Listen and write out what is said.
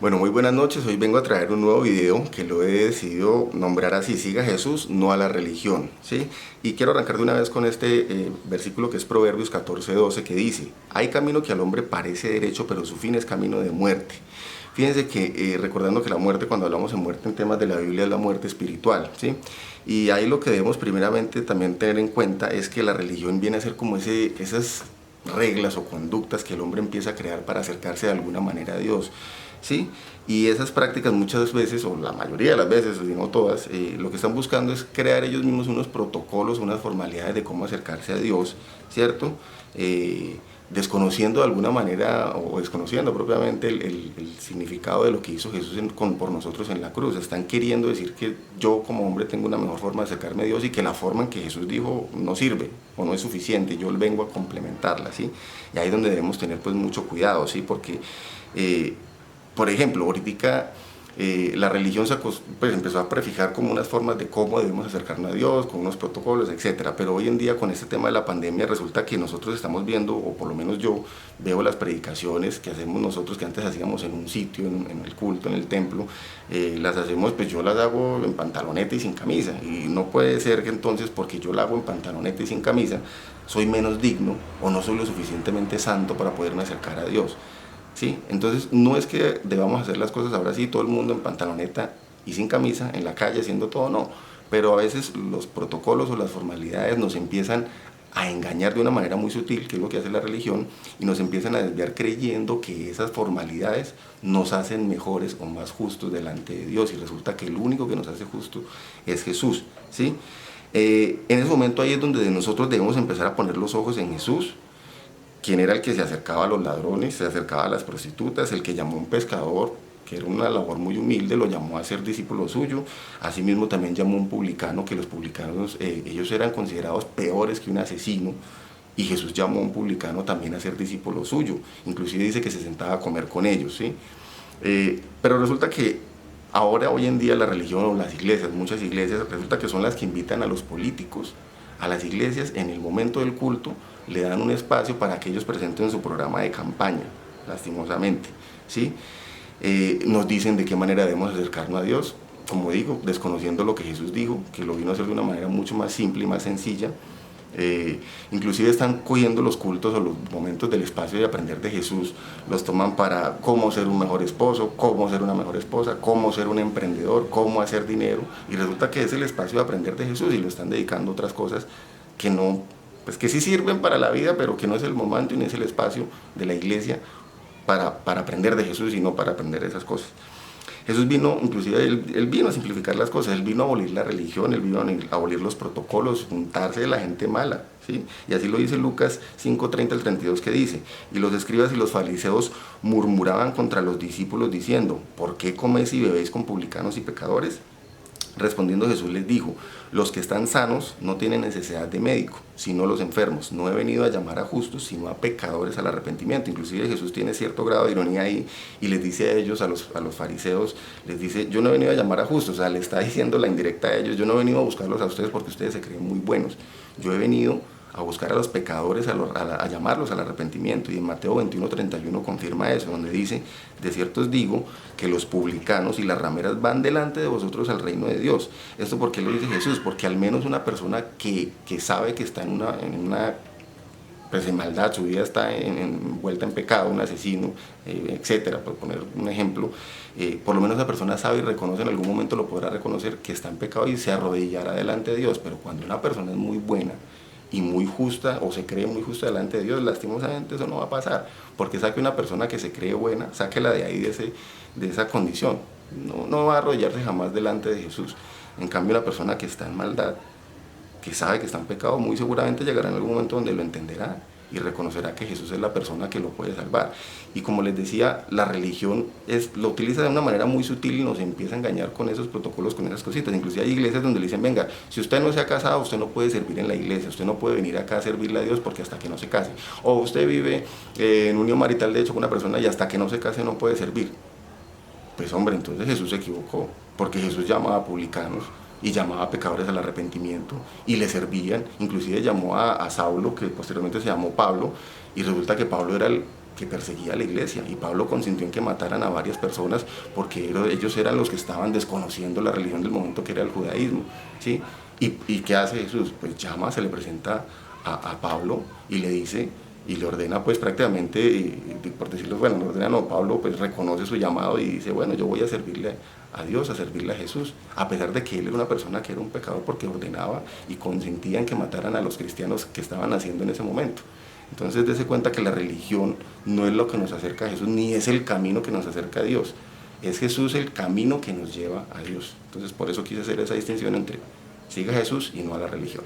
Bueno, muy buenas noches. Hoy vengo a traer un nuevo video que lo he decidido nombrar así: siga a Jesús, no a la religión, ¿sí? Y quiero arrancar de una vez con este versículo que es Proverbios 14:12, que dice: hay camino que al hombre parece derecho, pero su fin es camino de muerte. Fíjense que recordando que la muerte, cuando hablamos de muerte en temas de la Biblia, es la muerte espiritual, ¿sí? Y ahí lo que debemos primeramente también tener en cuenta es que la religión viene a ser como esas reglas o conductas que el hombre empieza a crear para acercarse de alguna manera a Dios, ¿sí? Y esas prácticas muchas veces, o la mayoría de las veces, si no todas, lo que están buscando es crear ellos mismos unos protocolos, unas formalidades de cómo acercarse a Dios, ¿cierto? Desconociendo de alguna manera o desconociendo propiamente el significado de lo que hizo Jesús por nosotros en la cruz. Están queriendo decir que yo como hombre tengo una mejor forma de acercarme a Dios y que la forma en que Jesús dijo no sirve o no es suficiente, yo vengo a complementarla, ¿sí? Y ahí es donde debemos tener pues mucho cuidado, ¿sí? Porque por ejemplo, ahorita la religión pues, empezó a prefijar como unas formas de cómo debemos acercarnos a Dios, con unos protocolos, etcétera. Pero hoy en día, con este tema de la pandemia, resulta que nosotros estamos viendo, o por lo menos yo veo las predicaciones que hacemos nosotros, que antes hacíamos en un sitio, en el culto, en el templo, las hacemos, pues yo las hago en pantaloneta y sin camisa. Y no puede ser que entonces, porque yo la hago en pantaloneta y sin camisa, soy menos digno o no soy lo suficientemente santo para poderme acercar a Dios. ¿Sí? Entonces no es que debamos hacer las cosas ahora sí, todo el mundo en pantaloneta y sin camisa, en la calle haciendo todo, no. Pero a veces los protocolos o las formalidades nos empiezan a engañar de una manera muy sutil, que es lo que hace la religión, y nos empiezan a desviar creyendo que esas formalidades nos hacen mejores o más justos delante de Dios, y resulta que el único que nos hace justos es Jesús, ¿sí? En ese momento ahí es donde nosotros debemos empezar a poner los ojos en Jesús, quien era el que se acercaba a los ladrones, se acercaba a las prostitutas, el que llamó a un pescador, que era una labor muy humilde, lo llamó a ser discípulo suyo. Asimismo también llamó a un publicano, que los publicanos, ellos eran considerados peores que un asesino, y Jesús llamó a un publicano también a ser discípulo suyo. Inclusive dice que se sentaba a comer con ellos, ¿sí? Pero resulta que ahora, hoy en día, la religión o las iglesias, muchas iglesias, resulta que son las que invitan a los políticos a las iglesias en el momento del culto, le dan un espacio para que ellos presenten su programa de campaña, lastimosamente, ¿sí? Nos dicen de qué manera debemos acercarnos a Dios, como digo, desconociendo lo que Jesús dijo, que lo vino a hacer de una manera mucho más simple y más sencilla. Inclusive están cogiendo los cultos o los momentos del espacio de aprender de Jesús, los toman para cómo ser un mejor esposo, cómo ser una mejor esposa, cómo ser un emprendedor, cómo hacer dinero, y resulta que es el espacio de aprender de Jesús y lo están dedicando a otras cosas que no, pues que sí sirven para la vida, pero que no es el momento y no es el espacio de la iglesia para aprender de Jesús, sino para aprender esas cosas. Jesús vino, inclusive él vino a simplificar las cosas, él vino a abolir la religión, él vino a abolir los protocolos, juntarse de la gente mala, ¿sí? Y así lo dice Lucas 5:30 al 32, que dice: y los escribas y los fariseos murmuraban contra los discípulos diciendo: ¿por qué coméis y bebéis con publicanos y pecadores? Respondiendo Jesús les dijo: los que están sanos no tienen necesidad de médico, sino los enfermos. No he venido a llamar a justos, sino a pecadores al arrepentimiento. Inclusive Jesús tiene cierto grado de ironía ahí y les dice a ellos, a los fariseos, les dice: yo no he venido a llamar a justos. O sea, le está diciendo la indirecta a ellos: yo no he venido a buscarlos a ustedes porque ustedes se creen muy buenos. Yo he venido a buscar a los pecadores, a llamarlos al arrepentimiento. Y en Mateo 21:31 confirma eso, donde dice: de cierto os digo que los publicanos y las rameras van delante de vosotros al reino de Dios. ¿Esto por qué lo dice Jesús? Porque al menos una persona que sabe que está en una pues en maldad, su vida está envuelta en pecado, un asesino, etcétera, por poner un ejemplo, por lo menos esa persona sabe y reconoce, en algún momento lo podrá reconocer, que está en pecado y se arrodillará delante de Dios. Pero cuando una persona es muy buena y muy justa, o se cree muy justa delante de Dios, lastimosamente eso no va a pasar, porque saque una persona que se cree buena, sáquela de ahí, de esa condición, no va a arrodillarse jamás delante de Jesús. En cambio, una persona que está en maldad, que sabe que está en pecado, muy seguramente llegará en algún momento donde lo entenderá y reconocerá que Jesús es la persona que lo puede salvar. Y como les decía, la religión lo utiliza de una manera muy sutil y nos empieza a engañar con esos protocolos, con esas cositas. Inclusive hay iglesias donde le dicen: venga, si usted no se ha casado, usted no puede servir en la iglesia, usted no puede venir acá a servirle a Dios porque hasta que no se case. O usted vive en unión marital de hecho con una persona y hasta que no se case no puede servir. Pues hombre, entonces Jesús se equivocó, porque Jesús llamaba a publicanos y llamaba a pecadores al arrepentimiento y le servían. Inclusive llamó a Saulo, que posteriormente se llamó Pablo, y resulta que Pablo era que perseguía a la iglesia, y Pablo consintió en que mataran a varias personas porque ellos eran los que estaban desconociendo la religión del momento, que era el judaísmo, ¿sí? ¿Y qué hace Jesús? Pues llama, se le presenta a Pablo y le dice, y le ordena pues prácticamente, por decirlo, bueno, no ordena, no, Pablo pues reconoce su llamado y dice, bueno, yo voy a servirle a Dios, a servirle a Jesús, a pesar de que él era una persona que era un pecador, porque ordenaba y consentía en que mataran a los cristianos que estaban haciendo en ese momento. Entonces dése cuenta que la religión no es lo que nos acerca a Jesús, ni es el camino que nos acerca a Dios. Es Jesús el camino que nos lleva a Dios. Entonces por eso quise hacer esa distinción entre siga a Jesús y no a la religión.